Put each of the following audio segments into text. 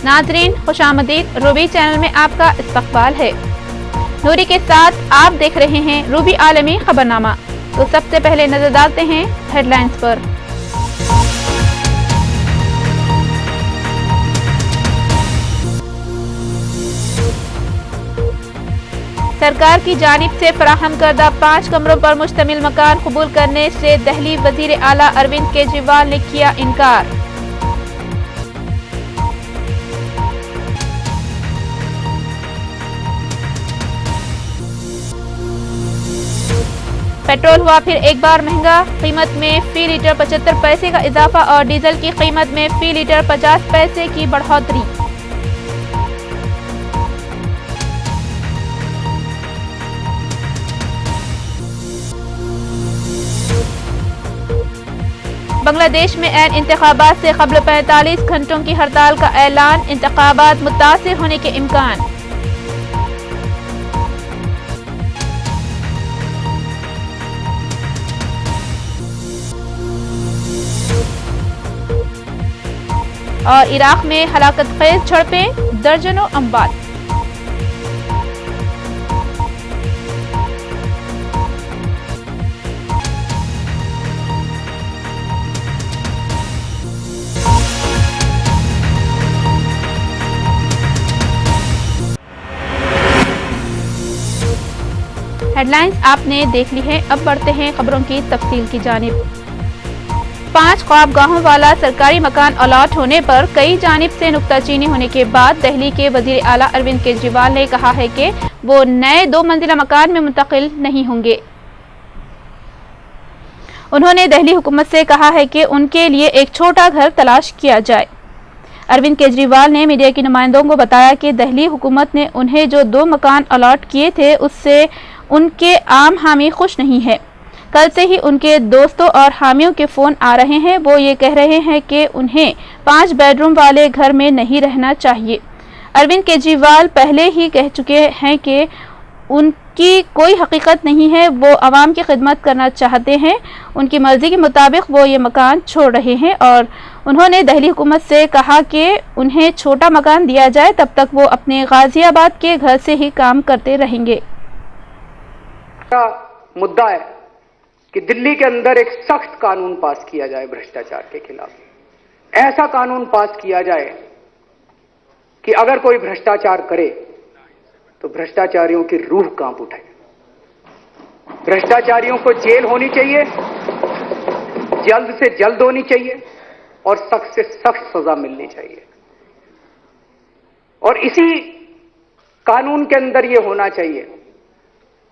नाजरीन खुशामदीद, Ruby channel में आपका इस्तकबाल है। नूरी के साथ आप देख रहे हैं रूबी आलमी खबरनामा। तो सबसे पहले नजर डालते हैं हेडलाइंस पर। सरकार की जानिब से फराहम करदा 5 कमरों पर मुश्तमिल मकान कबूल करने से दिल्ली वजीर आला अरविंद केजरीवाल ने किया इनकार। पेट्रोल हुआ फिर एक बार महंगा, कीमत में फी लीटर 75 पैसे का इजाफा और डीजल की कीमत में फी लीटर 50 पैसे की बढ़ोतरी। बांग्लादेश में ऐन इंतखाबात से कबल 45 घंटों की हड़ताल का ऐलान, इंतखाबात मुतासिर होने के इम्कान। और इराक में हलाकत खेज झड़पें, दर्जनों अमवात। हेडलाइंस आपने देख ली है, अब बढ़ते हैं खबरों की तफसील की जानिब। 5 ख्वाबगाहों वाला सरकारी मकान अलॉट होने पर कई जानिब से नुक्ताचीनी होने के बाद दिल्ली के वजीर आला अरविंद केजरीवाल ने कहा है कि वो नए 2 मंजिला मकान में मुंतकिल नहीं होंगे। उन्होंने दिल्ली हुकूमत से कहा है कि उनके लिए एक छोटा घर तलाश किया जाए। अरविंद केजरीवाल ने मीडिया के नुमाइंदों को बताया कि दिल्ली हुकूमत ने उन्हें जो 2 मकान अलॉट किए थे उससे उनके आम हामी खुश नहीं है। कल से ही उनके दोस्तों और हामियों के फोन आ रहे हैं। वो ये कह रहे हैं कि उन्हें 5 बेडरूम वाले घर में नहीं रहना चाहिए। अरविंद केजरीवाल पहले ही कह चुके हैं कि उनकी कोई हकीकत नहीं है, वो आवाम की खिदमत करना चाहते हैं। उनकी मर्जी के मुताबिक वो ये मकान छोड़ रहे हैं और उन्होंने दिल्ली हुकूमत से कहा कि उन्हें छोटा मकान दिया जाए, तब तक वो अपने गाजियाबाद के घर से ही काम करते रहेंगे। मुद्दा है कि दिल्ली के अंदर एक सख्त कानून पास किया जाए भ्रष्टाचार के खिलाफ। ऐसा कानून पास किया जाए कि अगर कोई भ्रष्टाचार करे तो भ्रष्टाचारियों की रूह कांप उठे। भ्रष्टाचारियों को जेल होनी चाहिए, जल्द से जल्द होनी चाहिए और सख्त से सख्त सजा मिलनी चाहिए। और इसी कानून के अंदर यह होना चाहिए।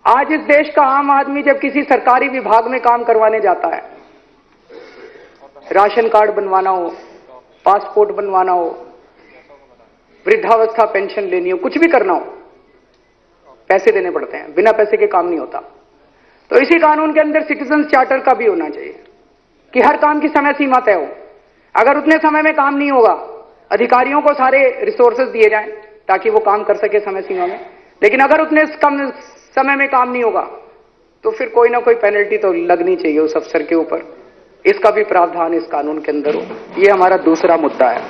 आज इस देश का आम आदमी जब किसी सरकारी विभाग में काम करवाने जाता है, राशन कार्ड बनवाना हो, पासपोर्ट बनवाना हो, वृद्धावस्था पेंशन लेनी हो, कुछ भी करना हो, पैसे देने पड़ते हैं। बिना पैसे के काम नहीं होता। तो इसी कानून के अंदर सिटीजन चार्टर का भी होना चाहिए कि हर काम की समय सीमा तय हो। अगर उतने समय में काम नहीं होगा, अधिकारियों को सारे रिसोर्सेज दिए जाएं ताकि वो काम कर सके समय सीमा में। लेकिन अगर उतने कम समय में काम नहीं होगा तो फिर कोई ना कोई पेनल्टी तो लगनी चाहिए उस अफसर के ऊपर। इसका भी प्रावधान इस कानून के अंदर हो। यह हमारा दूसरा मुद्दा है।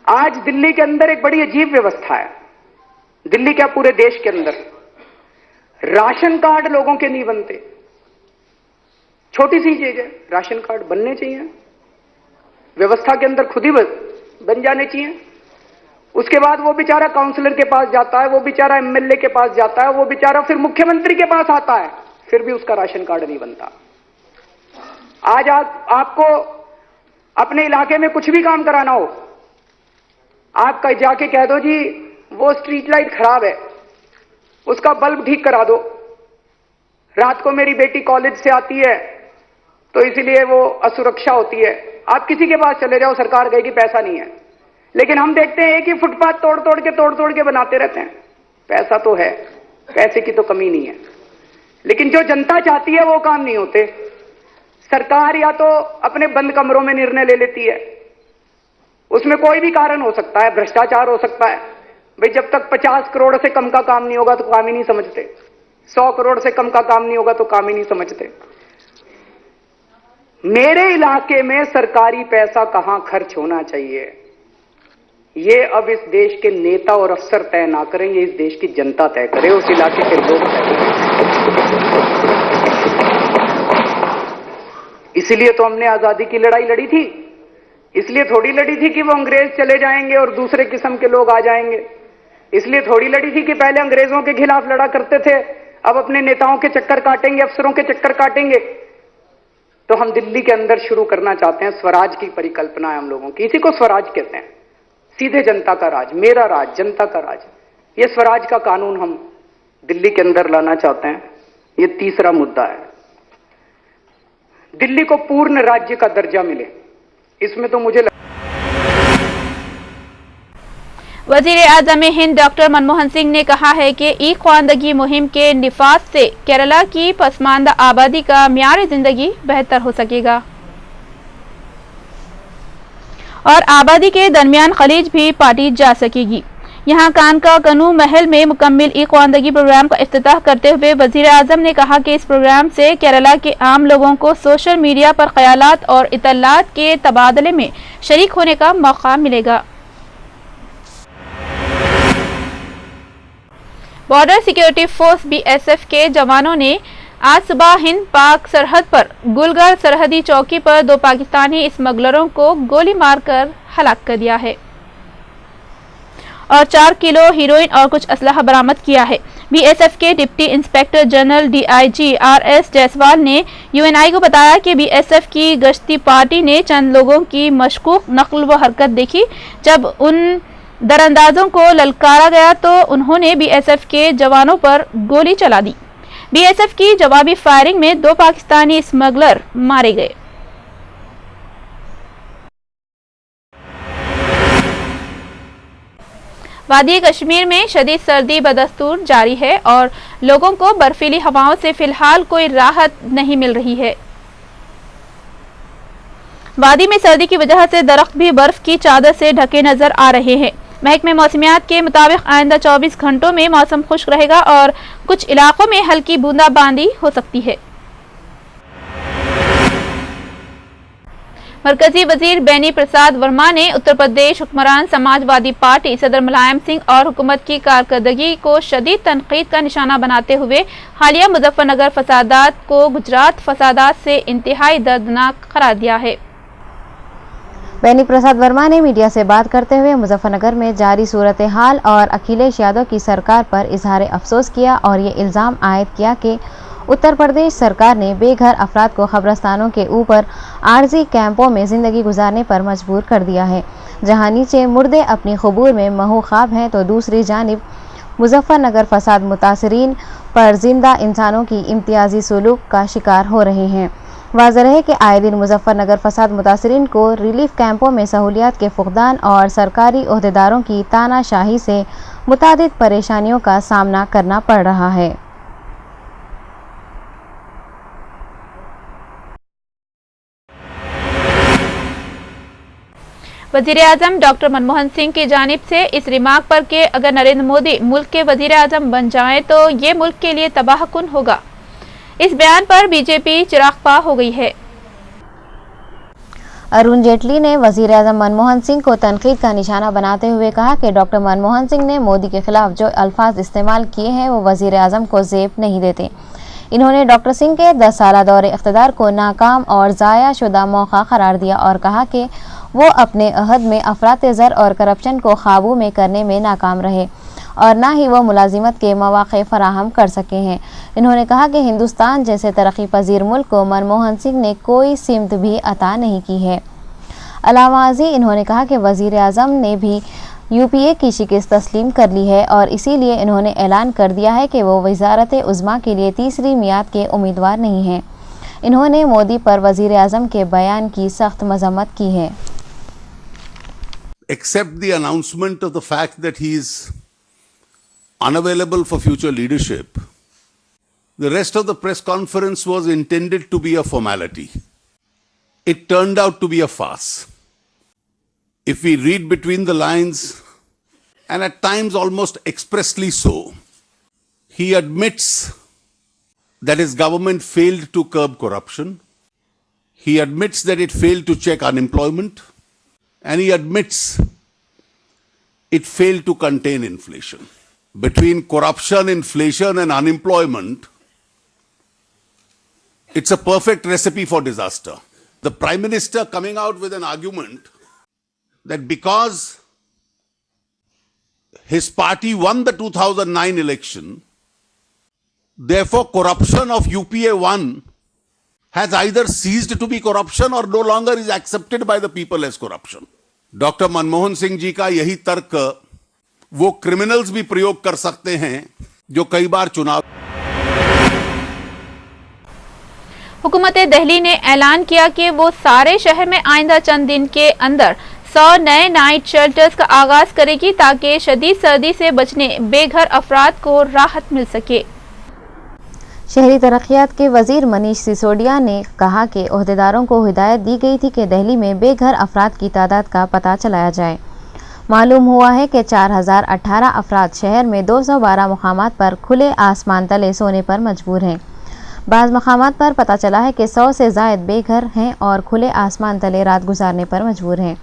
आज दिल्ली के अंदर एक बड़ी अजीब व्यवस्था है। दिल्ली क्या पूरे देश के अंदर राशन कार्ड लोगों के नहीं बनते। छोटी सी चीज है, राशन कार्ड बनने चाहिए, व्यवस्था के अंदर खुद ही बन जाने चाहिए। उसके बाद वो बेचारा काउंसलर के पास जाता है, वो बेचारा एमएलए के पास जाता है, वो बेचारा फिर मुख्यमंत्री के पास आता है, फिर भी उसका राशन कार्ड नहीं बनता। आज आपको अपने इलाके में कुछ भी काम कराना हो, आप जाके कह दो जी वो स्ट्रीट लाइट खराब है, उसका बल्ब ठीक करा दो। रात को मेरी बेटी कॉलेज से आती है तो इसलिए वो असुरक्षा होती है। आप किसी के पास चले जाओ, सरकार कहेगी पैसा नहीं है। लेकिन हम देखते हैं कि फुटपाथ तोड़ तोड़ के बनाते रहते हैं। पैसा तो है, पैसे की तो कमी नहीं है, लेकिन जो जनता चाहती है वो काम नहीं होते। सरकार या तो अपने बंद कमरों में निर्णय ले लेती है, उसमें कोई भी कारण हो सकता है, भ्रष्टाचार हो सकता है। भाई जब तक 50 करोड़ से कम का काम नहीं होगा तो काम ही नहीं समझते, 100 करोड़ से कम का काम नहीं होगा तो काम ही नहीं समझते। मेरे इलाके में सरकारी पैसा कहां खर्च होना चाहिए, ये अब इस देश के नेता और अफसर तय ना करें, ये इस देश की जनता तय करे, उस इलाके के लोग तय करें। इसीलिए तो हमने आजादी की लड़ाई लड़ी थी, इसलिए थोड़ी लड़ी थी कि वो अंग्रेज चले जाएंगे और दूसरे किस्म के लोग आ जाएंगे, इसलिए थोड़ी लड़ी थी कि पहले अंग्रेजों के खिलाफ लड़ा करते थे, अब अपने नेताओं के चक्कर काटेंगे, अफसरों के चक्कर काटेंगे। तो हम दिल्ली के अंदर शुरू करना चाहते हैं, स्वराज की परिकल्पना है हम लोगों की, इसी को स्वराज कहते हैं, सीधे जनता का राज, मेरा राज, जनता का राज। ये स्वराज का कानून हम दिल्ली के अंदर लाना चाहते हैं। ये तीसरा मुद्दा है, दिल्ली को पूर्ण राज्य का दर्जा मिले। इसमें तो मुझे वजीर आजम हिंद डॉक्टर मनमोहन सिंह ने कहा है कि ई ख्वानदगी मुहिम के निफाज से केरला की पसमानदा आबादी का म्यार जिंदगी बेहतर हो सकेगा और आबादी के दरमियान खलीज भी पाटी जा सकेगी। यहाँ कानका कनू महल में मुकम्मिल ई ख्वानदगी प्रोग्राम का इफ्तिताह करते हुए वजीर आजम ने कहा कि इस प्रोग्राम से केरला के आम लोगों को सोशल मीडिया पर ख्यालात और इतलात के तबादले में शरीक होने का मौका मिलेगा। बॉर्डर सिक्योरिटी फोर्स BSF के जवानों ने आज सुबह हिंद पाक सरहद पर गुलगर सरहदी चौकी पर 2 पाकिस्तानी स्मगलरों को गोली मारकर हलाक कर दिया है और 4 किलो हेरोइन और कुछ असलहा बरामद किया है। BSF के deputy inspector general DIG RS Jaiswal ने UNI को बताया कि BSF की गश्ती पार्टी ने चंद लोगों की मशकूक नकल व हरकत देखी। जब उन दरअंदाजों को ललकारा गया तो उन्होंने BSF के जवानों पर गोली चला दी। BSF की जवाबी फायरिंग में 2 पाकिस्तानी स्मगलर मारे गए। वादी कश्मीर में शदीद सर्दी बदस्तूर जारी है और लोगों को बर्फीली हवाओं से फिलहाल कोई राहत नहीं मिल रही है। वादी में सर्दी की वजह से दरख्त भी बर्फ की चादर से ढके नजर आ रहे हैं। महकमे मौसमियात के मुताबिक आइंदा 24 घंटों में मौसम खुश्क रहेगा और कुछ इलाकों में हल्की बूंदाबांदी हो सकती है। मरकजी वजीर बेनी प्रसाद वर्मा ने उत्तर प्रदेश हुक्मरान समाजवादी पार्टी सदर मुलायम सिंह और हुकूमत की कारकर्दगी को शदीद तनकीद का निशाना बनाते हुए हालिया मुजफ्फरनगर फसादात को गुजरात फसादात से इंतहाई दर्दनाक करार दिया है। बेनी प्रसाद वर्मा ने मीडिया से बात करते हुए मुजफ्फरनगर में जारी सूरत हाल और अखिलेश यादव की सरकार पर इजहार अफसोस किया और ये इल्ज़ाम आयद किया कि उत्तर प्रदेश सरकार ने बेघर अफराद को कब्रिस्तानों के ऊपर आर्जी कैंपों में ज़िंदगी गुजारने पर मजबूर कर दिया है। जहां नीचे मुर्दे अपनी क़बूर में महू ख्वाब हैं तो दूसरी जानिब मुजफ्फरनगर फसाद मुतासरीन पर जिंदा इंसानों की इम्तियाजी सलूक का शिकार हो रहे हैं। वाज़ेह है कि आए दिन मुजफ्फरनगर फसाद मुतासरीन को रिलीफ कैंपों में सहूलियात के फुकदान और सरकारी ओहदेदारों की तानाशाही से मुतादिद परेशानियों का सामना करना पड़ रहा है। वजीर आजम डॉक्टर मनमोहन सिंह की जानिब से इस रिमार्क पर कि अगर नरेंद्र मोदी मुल्क के वजीर आजम बन जाएं तो ये मुल्क के लिए तबाहकुन होगा। इस बयान पर बीजेपी चिरागपा हो गई है। अरुण जेटली ने वजीर आजम मनमोहन सिंह को तनकीद का निशाना बनाते हुए कहा कि डॉक्टर मनमोहन सिंह ने मोदी के खिलाफ जो अल्फाज इस्तेमाल किए हैं वो वजीर आजम को ज़ेब नहीं देते। इन्होंने डॉक्टर सिंह के 10 साला दौरे इख्तिदार को नाकाम और ज़ाया शुदा मौका करार दिया और कहा कि वो अपने अहद में अफरात ज़र और करप्शन को काबू में करने में नाकाम रहे और ना ही वो मुलाजिमत के मौक़े फराहम कर सके हैं। इन्होंने कहा कि हिंदुस्तान जैसे तरक्की पजीर मुल्क को मनमोहन सिंह ने कोई सिमत भी अता नहीं की है। अलावाज़ी इन्होंने कहा कि वज़ीर आज़म ने भी UPA की शिकस्त तस्लीम कर ली है और इसीलिए इन्होंने ऐलान कर दिया है कि वो वज़ारत उज़्मा के लिए तीसरी मियाद के उम्मीदवार नहीं हैं। इन्होंने मोदी पर वज़ीर आज़म के बयान की सख्त मजम्मत की है। Except the announcement of the fact that he is unavailable for future leadership, the rest of the press conference was intended to be a formality. It turned out to be a farce. If we read between the lines, and at times almost expressly so, he admits that his government failed to curb corruption. He admits that it failed to check unemployment, and he admits it failed to contain inflation. Between corruption, inflation, and unemployment, it's a perfect recipe for disaster. The Prime Minister coming out with an argument that because his party won the 2009 election, therefore corruption of UPA 1 has either ceased to be corruption or no longer is accepted by the people as corruption. Doctor Manmohan Singh ji का यही तर्क वो criminals भी प्रयोग कर सकते हैं जो कई बार चुनाव। हुकूमत दिल्ली ने ऐलान किया कि वो सारे शहर में आइंदा चंद दिन के अंदर 100 नए नाइट शेल्टर्स का आगाज करेगी ताकि शदीद सर्दी से बचने बेघर अफराद को राहत मिल सके। शहरी तरक्यात के वजीर मनीष सिसोदिया ने कहा कि ओहदेदारों को हिदायत दी गई थी कि दिल्ली में बेघर अफराद की तादाद का पता चलाया जाए। मालूम हुआ है कि 4018 अफराद शहर में 212 मकामात पर खुले आसमान तले सोने पर मजबूर हैं। बाज़ मकामात पर पता चला है कि 100 से ज़ायद बेघर हैं और खुले आसमान तले रात गुजारने पर मजबूर हैं।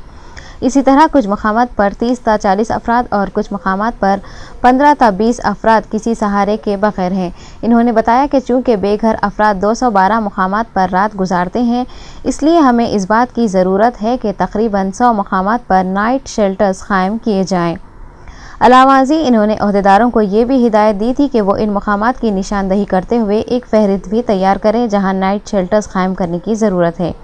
इसी तरह कुछ मकामात पर 30 ता 40 अफराद और कुछ मकामात पर 15 ता 20 अफराद किसी सहारे के बगैर हैं। इन्होंने बताया कि चूँकि बेघर अफराद 212 मकामात पर रात गुजारते हैं, इसलिए हमें इस बात की ज़रूरत है कि तकरीबन 100 मकामात पर नाइट शेल्टर्स कायम किए जाएँ। अलावाजी इन्होंने ओहदेदारों को ये भी हिदायत दी थी कि वो इन मकामात की निशानदही करते हुए एक फहरिस्त भी तैयार करें जहाँ नाइट शेल्टर्स कायम करने की ज़रूरत है।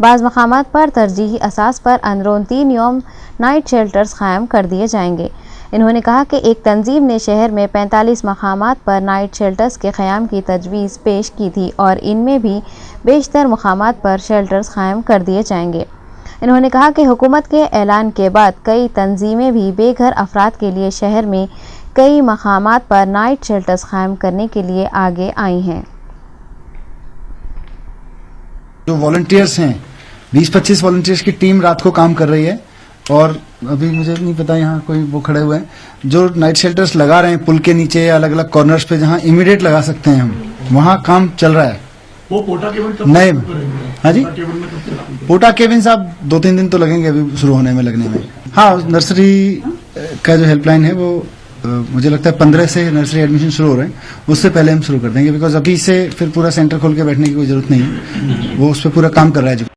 बाज़ मकामात पर तरजीही असास पर अंदरून 3 यौम नाइट शेल्टर्स कायम कर दिए जाएंगे। इन्होंने कहा कि एक तंजीम ने शहर में 45 मकामात पर नाइट शेल्टर्स के क़याम की तजवीज़ पेश की थी और इनमें भी बेशतर मकामात पर शेल्टर्स कायम कर दिए जाएंगे। इन्होंने कहा कि हुकूमत के ऐलान के बाद कई तंजीमें भी बेघर अफराद के लिए शहर में कई मकामात पर नाइट शेल्टर्स कायम करने के लिए आगे आई हैं। जो वॉलंटियर्स हैं 20-25 वॉलंटियर्स की टीम रात को काम कर रही है और अभी मुझे नहीं पता यहाँ कोई वो खड़े हुए हैं जो नाइट शेल्टर्स लगा रहे हैं पुल के नीचे या अलग अलग कॉर्नर्स पे जहाँ इमीडिएट लगा सकते हैं हम, वहाँ काम चल रहा है। वो पोटा केबिन नहीं, हाँ जी, पोटा केबिन साहब 2-3 दिन तो लगेंगे अभी शुरू होने में लगने में। हाँ, नर्सरी का जो हेल्पलाइन है वो मुझे लगता है 15 से नर्सरी एडमिशन शुरू हो रहे हैं, उससे पहले हम शुरू कर देंगे बिकॉज अभी से फिर पूरा सेंटर खोल के बैठने की कोई जरूरत नहीं है, वो उस पर पूरा काम कर रहा है।